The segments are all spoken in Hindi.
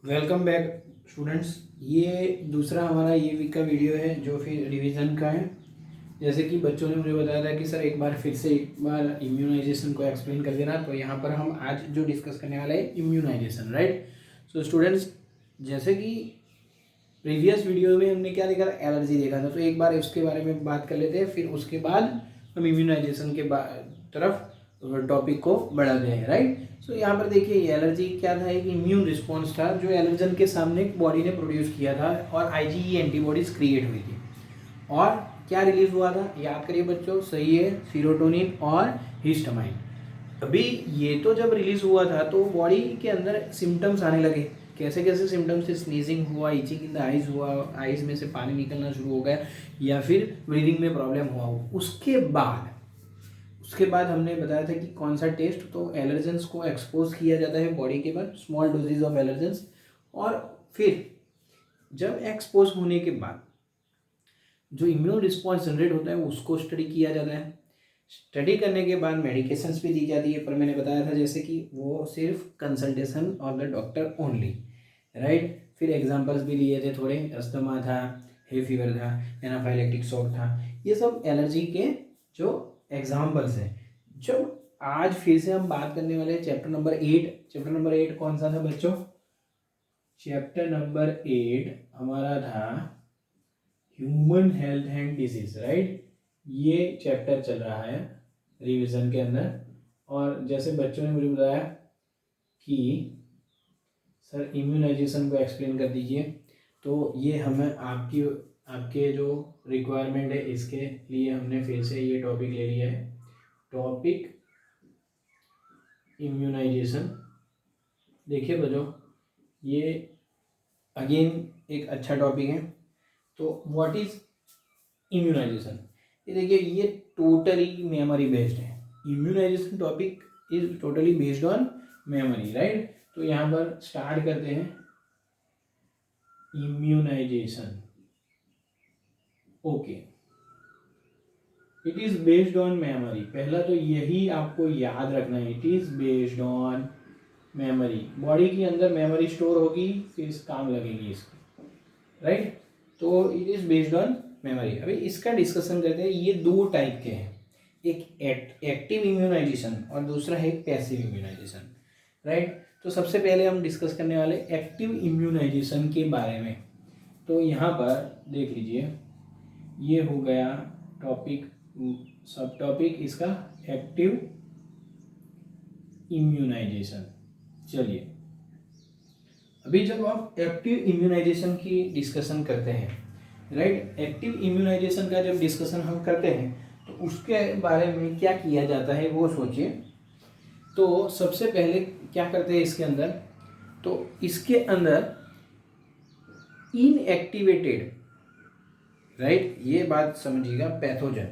Welcome back students. ये दूसरा हमारा ये वीक का वीडियो है जो फिर रिवीजन का है। जैसे कि बच्चों ने मुझे बताया था कि सर एक बार फिर से एक बार इम्यूनाइजेशन को एक्सप्लेन कर देना, तो यहाँ पर हम आज जो डिस्कस करने वाले हैं इम्यूनाइजेशन, राइट। सो स्टूडेंट्स, जैसे कि प्रीवियस वीडियो में हमने क्या देखा था, एलर्जी देखा था, तो एक बार उसके बारे में बात कर लेते हैं, फिर उसके बाद हम इम्यूनाइजेशन के तरफ टॉपिक को बढ़ाते हैं, राइट। सो यहाँ पर देखिए एलर्जी क्या था, एक इम्यून रिस्पॉन्स था जो एलर्जन के सामने बॉडी ने प्रोड्यूस किया था और आईजीई एंटीबॉडीज क्रिएट हुई थी। और क्या रिलीज हुआ था, याद करिए बच्चों, सही है, सीरोटोनिन और हिस्टामाइन। अभी ये तो जब रिलीज हुआ था तो बॉडी के अंदर सिम्टम्स आने लगे। कैसे कैसे सिम्टम्स थे, स्नीजिंग हुआ, इचिंग इन द आइज हुआ, आइज में से पानी निकलना शुरू हो गया, या फिर ब्रीदिंग में प्रॉब्लम हुआ। उसके बाद हमने बताया था कि कौन सा टेस्ट, तो एलर्जेंस को एक्सपोज किया जाता है बॉडी के बाद, स्मॉल डोजेज ऑफ एलर्जेंस। और फिर जब एक्सपोज होने के बाद जो इम्यून रिस्पॉन्स जनरेट होता है उसको स्टडी किया जाता है। स्टडी करने के बाद मेडिकेशंस भी दी जाती है, पर मैंने बताया था जैसे कि वो सिर्फ consultation of the doctor only, right. फिर एग्जांपल्स भी लिए थे थोड़े, अस्थमा था, हे फीवर था, एनाफाइलेक्टिक शॉक था, ये सब एलर्जी के जो एग्जाम्पल्स हैं। जब आज फिर से हम बात करने वाले हैं चैप्टर नंबर 8। चैप्टर नंबर 8 कौन सा था बच्चों? चैप्टर नंबर 8 हमारा था human health and disease, right. ये चैप्टर चल रहा है रिवीजन के अंदर। और जैसे बच्चों ने मुझे बताया कि सर इम्यूनाइजेशन को एक्सप्लेन कर दीजिए, तो ये हमें आपके जो रिक्वायरमेंट है इसके लिए हमने फिर से ये टॉपिक ले लिया है, टॉपिक इम्यूनाइजेशन। देखिए बच्चों, ये अगेन एक अच्छा टॉपिक है। तो व्हाट इज इम्यूनाइजेशन? ये देखिए, ये टोटली मेमोरी बेस्ड है। Immunisation topic is totally based on memory, right. तो यहाँ पर स्टार्ट करते हैं immunisation. Okay, it is based on memory. पहला तो यही आपको याद रखना है, it is based on memory. Body के अंदर मेमोरी स्टोर होगी, फिर इस काम लगेगी इसकी, राइट। तो it is based on memory. अभी इसका डिस्कशन करते हैं। ये दो टाइप के हैं, एक एक्टिव इम्यूनाइजेशन और दूसरा है पैसिव इम्यूनाइजेशन, राइट। तो सबसे पहले हम डिस्कस करने वाले एक्टिव इम्यूनाइजेशन के बारे में। तो यहाँ पर देख लीजिए, ये हो गया टॉपिक, सब टॉपिक इसका एक्टिव इम्यूनाइजेशन। चलिए, अभी जब आप एक्टिव इम्यूनाइजेशन की डिस्कशन करते हैं, राइट, एक्टिव इम्यूनाइजेशन का जब डिस्कशन हम करते हैं तो उसके बारे में क्या किया जाता है वो सोचिए। तो सबसे पहले क्या करते हैं इसके अंदर, तो इसके अंदर इनएक्टिवेटेड, राइट, ये बात समझिएगा, पैथोजन,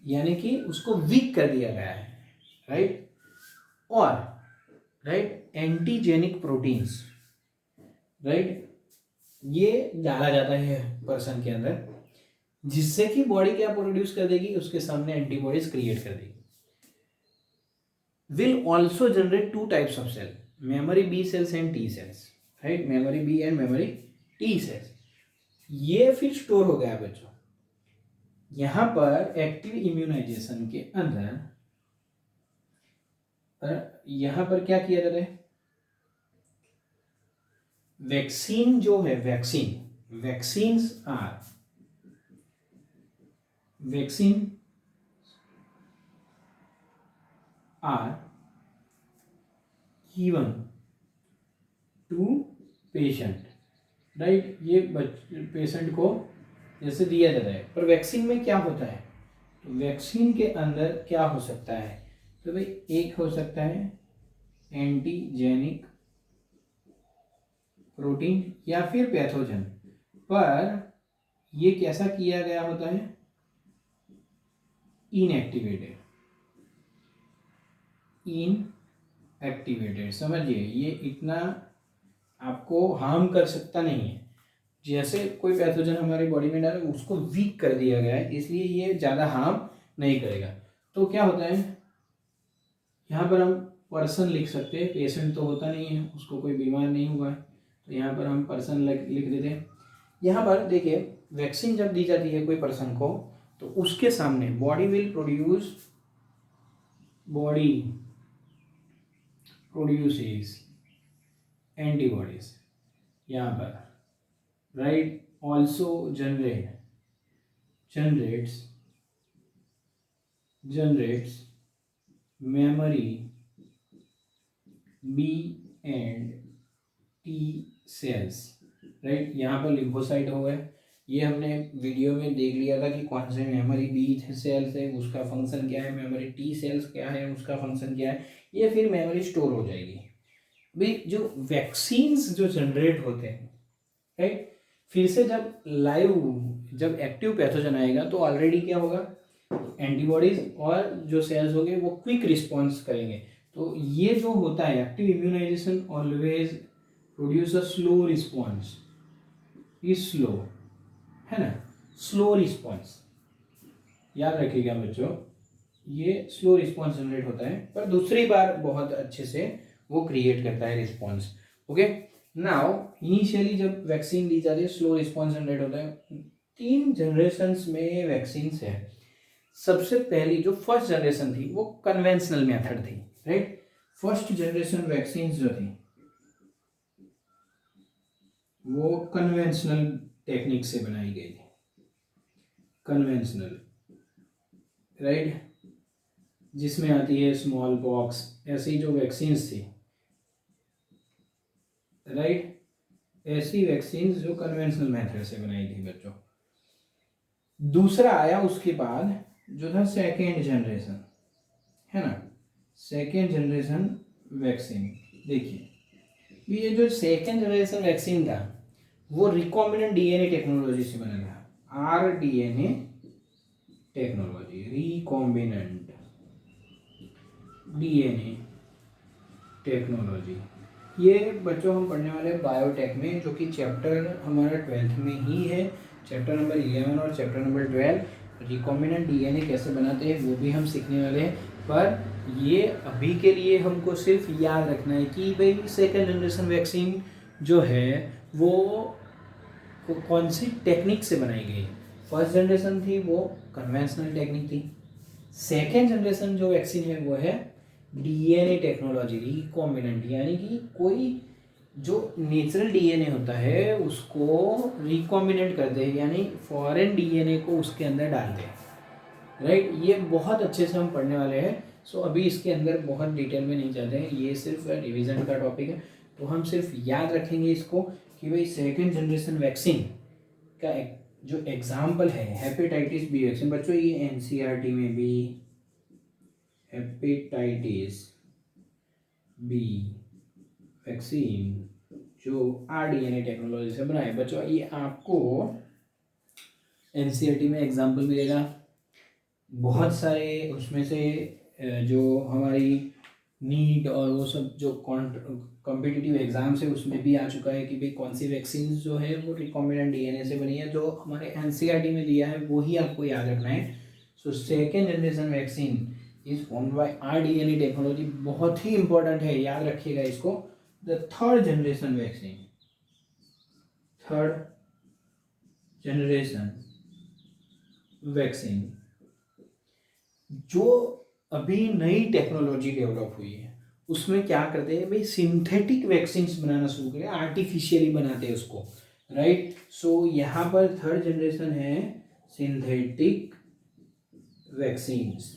यानी कि उसको वीक कर दिया गया है, राइट, और राइट एंटीजेनिक प्रोटीन्स, राइट, ये डाला जाता है पर्सन के अंदर, जिससे कि बॉडी क्या प्रोड्यूस कर देगी, उसके सामने एंटीबॉडीज क्रिएट कर देगी। Will also generate two types of cell, memory B cells and T cells, right, memory B and memory T cells. ये फिर स्टोर हो गया बच्चों। यहां पर एक्टिव इम्यूनाइजेशन के अंदर यहां पर क्या किया जाता है, वैक्सीन जो है, vaccine are given to patient, right. ये पेशेंट को जैसे दिया जाता है, पर वैक्सीन में क्या होता है, तो वैक्सीन के अंदर क्या हो सकता है, तो भाई एक हो सकता है एंटीजेनिक प्रोटीन या फिर पैथोजन, पर ये कैसा किया गया होता है, इनएक्टिवेटेड, समझिए, ये इतना आपको हार्म कर सकता नहीं है। जैसे कोई पैथोजन हमारी बॉडी में डाले, उसको वीक कर दिया गया है, इसलिए ये ज़्यादा हार्म नहीं करेगा। तो क्या होता है, यहाँ पर हम पर्सन लिख सकते हैं, पेशेंट तो होता नहीं है, उसको कोई बीमार नहीं हुआ है, तो यहाँ पर हम पर्सन लिख देते हैं। यहाँ पर देखिए वैक्सीन जब दी जाती है कोई पर्सन को, तो उसके सामने बॉडी प्रोड्यूसेस एंटीबॉडीज, यहाँ पर right, also generates memory B and T cells, right. यहाँ पर लिम्फोसाइट हो गए, ये हमने वीडियो में देख लिया था कि कौन से मेमोरी बी सेल्स है उसका फंक्शन क्या है, मेमोरी टी सेल्स क्या है उसका फंक्शन क्या है, ये फिर मेमोरी स्टोर हो जाएगी। भाई जो वैक्सीन्स जो जनरेट होते हैं, राइट, फिर से जब एक्टिव पैथोजन आएगा तो ऑलरेडी क्या होगा, एंटीबॉडीज और जो सेल्स होंगे वो क्विक रिस्पॉन्स करेंगे। तो ये जो होता है active immunisation always produce a slow response, slow है ना, स्लो रिस्पॉन्स याद रखिएगा बच्चों, ये स्लो रिस्पॉन्स जनरेट होता है पर दूसरी बार बहुत अच्छे से वो क्रिएट करता है रिस्पॉन्स। ओके, नाउ इनिशियली जब वैक्सीन दी जाती है स्लो रिस्पॉन्स जनरेट होता है। 3 जनरेशन्स में वैक्सीन्स है। सबसे पहली जो फर्स्ट जनरेशन थी वो कन्वेंशनल मेथड थी, राइट। फर्स्ट जनरेशन वैक्सीन्स जो थी वो कन्वेंशनल टेक्निक से बनाई गई थी, कन्वेंशनल, राइट, जिसमें आती है स्मॉल पॉक्स, ऐसी जो वैक्सीन्स थी, राइट, ऐसी वैक्सीन्स जो कन्वेंशनल मेथड से बनाई थी बच्चों। दूसरा आया उसके बाद जो था सेकेंड जनरेशन, है ना, सेकेंड जनरेशन वैक्सीन। देखिए ये जो सेकेंड जनरेशन वैक्सीन था वो रिकॉम्बिनेंट डीएनए टेक्नोलॉजी से बना था, rDNA technology, recombinant DNA technology. ये बच्चों हम पढ़ने वाले बायोटेक में, जो कि चैप्टर हमारा 12th में ही है, चैप्टर नंबर 11 और चैप्टर नंबर 12। रिकॉम्बिनेंट डीएनए कैसे बनाते हैं वो भी हम सीखने वाले हैं। पर ये अभी के लिए हमको सिर्फ याद रखना है कि भाई सेकेंड जनरेशन वैक्सीन जो है वो कौन सी टेक्निक से बनाई गई। फर्स्ट जनरेशन थी वो कन्वेंशनल टेक्निक थी, सेकेंड जनरेशन जो वैक्सीन है वो है डीएनए टेक्नोलॉजी, रिकॉम्बिनेंट, यानी कि कोई जो नेचुरल डीएनए होता है उसको रिकॉम्बिनेंट करते हैं, यानी फॉरेन डीएनए को उसके अंदर डालते हैं, राइट। ये बहुत अच्छे से हम पढ़ने वाले हैं। सो अभी इसके अंदर बहुत डिटेल में नहीं जाते हैं, ये सिर्फ रिवीजन का टॉपिक है। तो हम सिर्फ याद रखेंगे इसको कि भाई सेकेंड जनरेशन वैक्सीन का जो एग्जाम्पल है हेपेटाइटिस बी वैक्सीन। बच्चों ये एनसीईआरटी में भी हेपेटाइटिस बी वैक्सीन जो आरडीएनए टेक्नोलॉजी से बना है, बच्चों ये आपको एनसीईआरटी में एग्जाम्पल मिलेगा। बहुत सारे उसमें से जो हमारी नीट और वो सब जो कॉम्पिटिटिव एग्जाम्स है उसमें भी आ चुका है कि भाई कौन सी वैक्सीन जो है वो रिकॉम्बिनेंट डीएनए से बनी है। जो हमारे एनसीईआरटी में दिया है वो ही आपको याद रखना है। So second generation vaccine is formed by rDNA technology, बहुत ही इंपॉर्टेंट है, याद रखिएगा इसको। The third generation vaccine, third generation vaccine जो अभी नई टेक्नोलॉजी डेवलप हुई है उसमें क्या करते हैं भाई, सिंथेटिक वैक्सीन बनाना शुरू करें, आर्टिफिशियली बनाते हैं उसको, राइट। सो यहाँ पर थर्ड जनरेशन है सिंथेटिक वैक्सीन्स।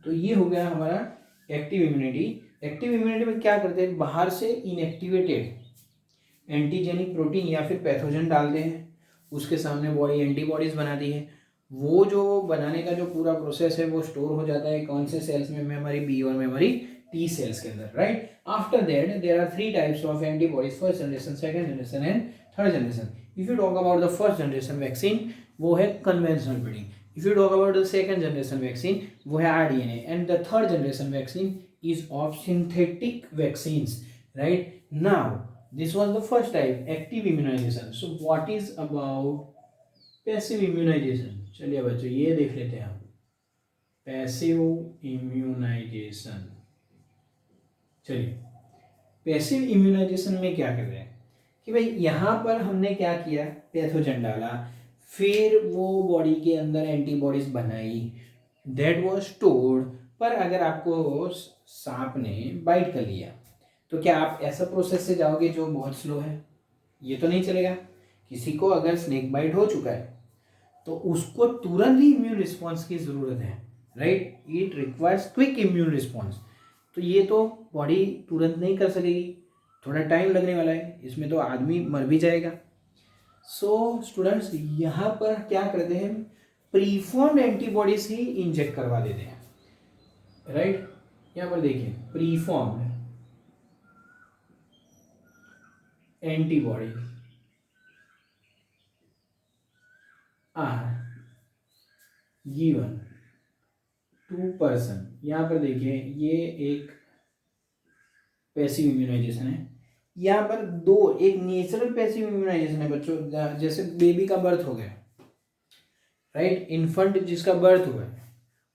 तो ये हो गया हमारा एक्टिव इम्यूनिटी। एक्टिव इम्यूनिटी में क्या करते हैं, बाहर से इनएक्टिवेटेड एंटीजेनिक प्रोटीन या फिर पैथोजन डालते हैं, उसके सामने बॉडी एंटीबॉडीज बनाती है। वो जो बनाने का जो पूरा प्रोसेस है वो स्टोर हो जाता है कौन से सेल्स में, मेमोरी बी और मेमोरी टी सेल्स के अंदर, right. After that there are 3 types of antibodies, first generation, second generation and third generation. If you talk about the first generation vaccine वो है conventional breeding, if you talk about the second generation vaccine वो है rDNA, and the third generation vaccine is of synthetic vaccines, right. Now this was the first type, active immunization. So what is about passive immunization? चलिए बच्चों ये देख लेते हैं हम, पैसिव इम्यूनाइजेशन। चलिए पैसिव इम्यूनाइजेशन में क्या कर रहे हैं कि भाई यहाँ पर हमने क्या किया, पैथोजन डाला, फिर वो बॉडी के अंदर एंटीबॉडीज बनाई, दैट वाज स्टोर्ड। पर अगर आपको सांप ने बाइट कर लिया तो क्या आप ऐसा प्रोसेस से जाओगे जो बहुत स्लो है? ये तो नहीं चलेगा। किसी को अगर स्नेक बाइट हो चुका है तो उसको तुरंत ही इम्यून रिस्पॉन्स की ज़रूरत है, right? It requires quick immune response. तो ये तो बॉडी तुरंत नहीं कर सकेगी, थोड़ा टाइम लगने वाला है, इसमें तो आदमी मर भी जाएगा। सो स्टूडेंट्स यहाँ पर क्या करते हैं, प्रीफॉर्म्ड एंटीबॉडीज ही इंजेक्ट करवा देते हैं, राइट? यहाँ पर देखिए, preformed antibody are given to person. यहाँ पर देखिए ये एक पैसिव इम्यूनाइजेशन है, यहाँ पर दो, एक नेचुरल पैसिव इम्यूनाइजेशन है बच्चों, जैसे बेबी का बर्थ हो गया, राइट? इन्फेंट जिसका बर्थ हुआ है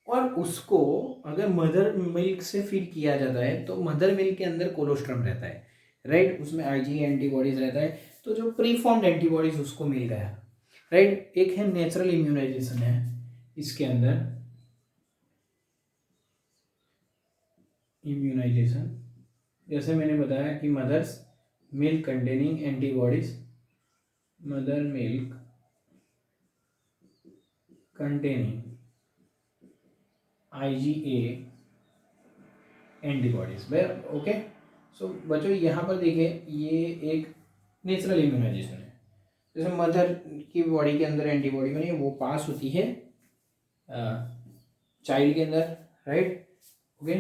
और उसको अगर मदर मिल्क से फीड किया जाता है तो मदर मिल्क के अंदर कोलोस्ट्रम रहता है, राइट? उसमें आईजी एंटीबॉडीज रहता है, तो जो प्रीफॉर्म्ड एंटीबॉडीज उसको मिल गया, राइट? एक है नेचुरल इम्यूनाइजेशन है, इसके अंदर इम्यूनाइजेशन जैसे मैंने बताया कि mother's milk containing antibodies, mother milk containing IgA antibodies, okay? So बच्चों यहाँ पर देखिए ये एक नेचुरल इम्यूनाइजेशन है, जैसे मदर की बॉडी के अंदर एंटीबॉडी बनी है वो पास होती है चाइल्ड के अंदर, राइट? ओके,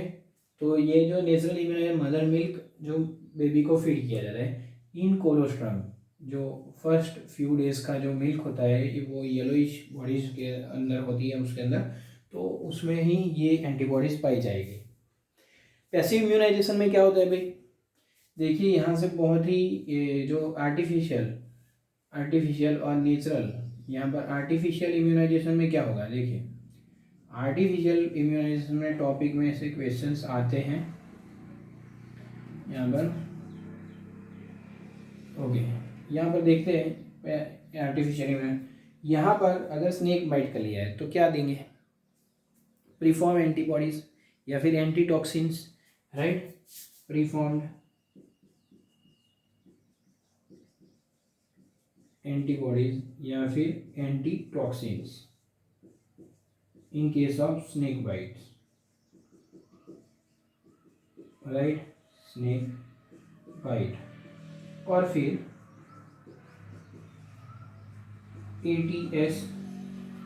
तो ये जो नेचुरल इम्यूनाइजेशन मदर मिल्क जो बेबी को फीड किया जाता है इन कोलोस्ट्रम, जो फर्स्ट फ्यू डेज का जो मिल्क होता है वो येलोइश बॉडीज के अंदर होती है उसके अंदर, तो उसमें ही ये एंटीबॉडीज पाई जाएगी। पैसिव इम्यूनाइजेशन में क्या होता है भाई, देखिए यहाँ से बहुत ही जो आर्टिफिशियल और नेचुरल, यहाँ पर आर्टिफिशियल इम्यूनाइजेशन में क्या होगा, देखिए आर्टिफिशियल इम्यूनाइजेशन में टॉपिक में से क्वेश्चंस आते हैं यहाँ पर, ओके? यहाँ पर देखते हैं आर्टिफिशियल इम्यूनाइजेशन, यहाँ पर अगर स्नेक बाइट कर लिया है तो क्या देंगे, प्रीफॉर्म एंटीबॉडीज या फिर एंटीटॉक्सिन्स, राइट? प्रीफॉर्म्ड एंटीबॉडीज या फिर antitoxins in case of snake bites, right? Snake bite. और फिर ATS,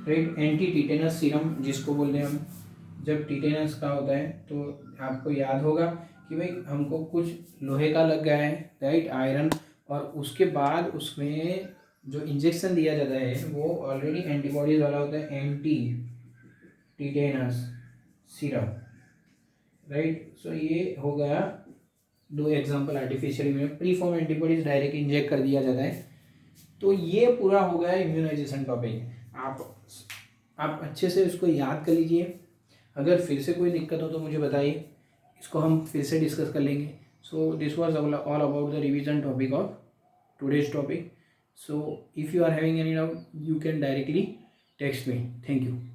राइट? एंटी टिटेनस सीरम जिसको बोलते हैं हम, जब टिटेनस का होता है तो आपको याद होगा कि भाई हमको कुछ लोहे का लग गया है, राइट? आयरन, और उसके बाद उसमें जो इंजेक्शन दिया जाता है वो ऑलरेडी एंटीबॉडीज वाला होता है, एंटी टिटेनस सीरम, राइट? सो ये हो गया दो एग्जांपल आर्टिफिशियल में। प्रीफॉर्म एंटीबॉडीज डायरेक्ट इंजेक्ट कर दिया जाता है, तो ये पूरा हो गया इम्यूनाइजेशन टॉपिक। आप अच्छे से इसको याद कर लीजिए, अगर फिर से कोई दिक्कत हो तो मुझे बताइए, इसको हम फिर से डिस्कस कर लेंगे। So this was all about the revision topic of today's topic. So if you are having any doubt you can directly text me. Thank you.